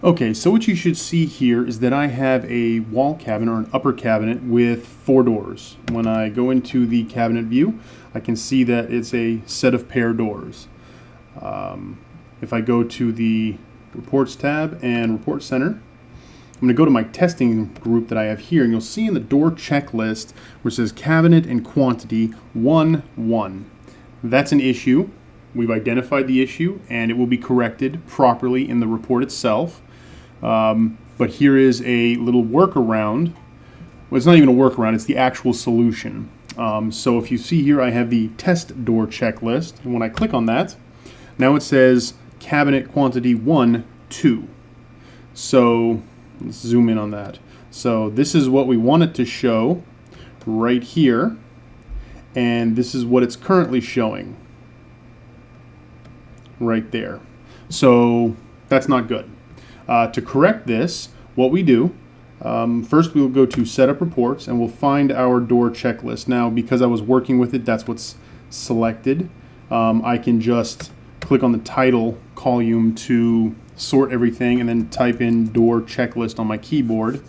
Okay, so what you should see here is that I have a wall cabinet or an upper cabinet with 4 doors. When I go into the cabinet view, I can see that it's a set of pair doors. If I go to the Reports tab and Report Center, I'm going to go to my testing group that I have here, and you'll see in the door checklist where it says cabinet and quantity 1-1. That's an issue. We've identified the issue, and it will be corrected properly in the report itself. But here is a little workaround. Well, it's not even a workaround, it's the actual solution. So if you see here, I have the test door checklist, and when I click on that, now it says cabinet quantity 1, 2. So let's zoom in on that. So this is what we want it to show right here, and this is what it's currently showing right there. So that's not good. To correct this, what we do, first we will go to Setup Reports and we'll find our door checklist. Now, because I was working with it, that's what's selected. I can just click on the title column to sort everything and then type in door checklist on my keyboard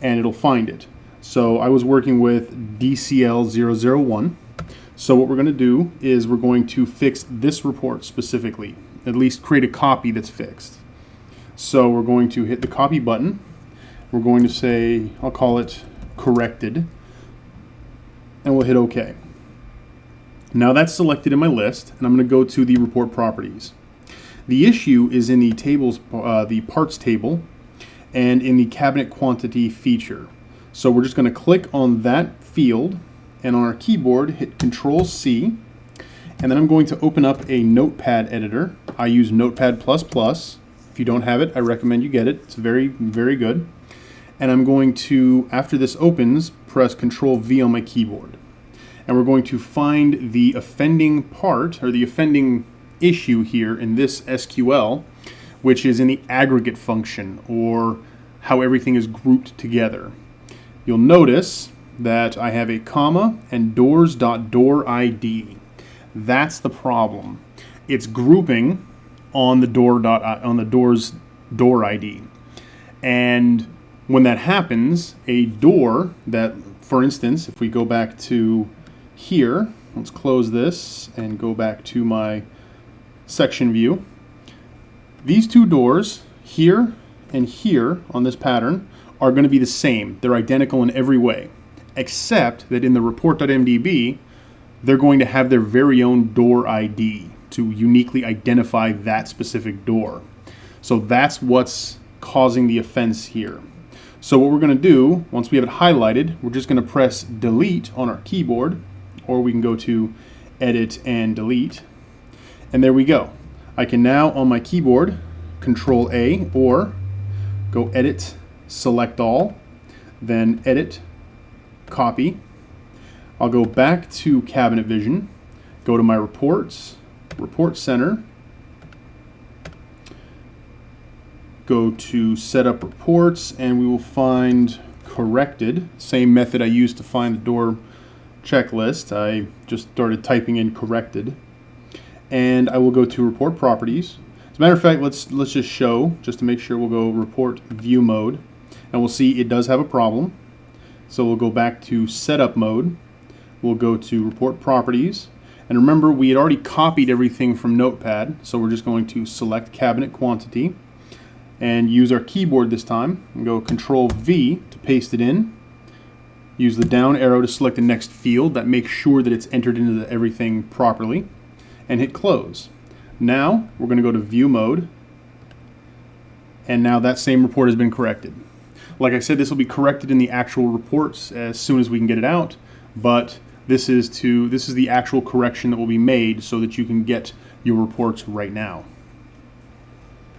and it'll find it. So I was working with DCL001. So what we're going to do is we're going to fix this report specifically, at least create a copy that's fixed. So we're going to hit the copy button. We're going to say, I'll call it corrected, and we'll hit OK. Now that's selected in my list, and I'm going to go to the report properties. The issue is in the tables, the parts table, and in the cabinet quantity feature. So we're just going to click on that field, and on our keyboard, hit Control-C, and then I'm going to open up a notepad editor. I use Notepad++. If you don't have it, I recommend you get it. It's very, very good. And I'm going to, after this opens, press Control-V on my keyboard. And we're going to find the offending part, or the offending issue here in this SQL, which is in the aggregate function, or how everything is grouped together. You'll notice that I have a comma and doors.doorID. That's the problem. It's grouping on the door's door ID. And when that happens, a door that, for instance, if we go back to here, let's close this and go back to my section view. These two doors, here and here on this pattern, are going to be the same. They're identical in every way, except that in the report.mdb, they're going to have their very own door ID to uniquely identify that specific door. So that's what's causing the offense here. So what we're going to do, once we have it highlighted, we're just going to press delete on our keyboard, or we can go to edit and delete. And there we go. I can now, on my keyboard, Control-A, or go edit, select all, then edit, copy. I'll go back to Cabinet Vision, go to my reports, Report Center, go to Setup Reports, and we will find corrected. Same method I used to find the door checklist. I just started typing in corrected. And I will go to Report Properties. As a matter of fact, let's just show, just to make sure, we'll go Report View Mode, and we'll see it does have a problem. So we'll go back to Setup Mode. We'll go to Report Properties. And remember, we had already copied everything from Notepad, so we're just going to select Cabinet Quantity and use our keyboard this time and go Control-V to paste it in. Use the down arrow to select the next field. That makes sure that it's entered into everything properly, and hit Close. Now we're going to go to View Mode, and now that same report has been corrected. Like I said, this will be corrected in the actual reports as soon as we can get it out, but this is the actual correction that will be made so that you can get your reports right now.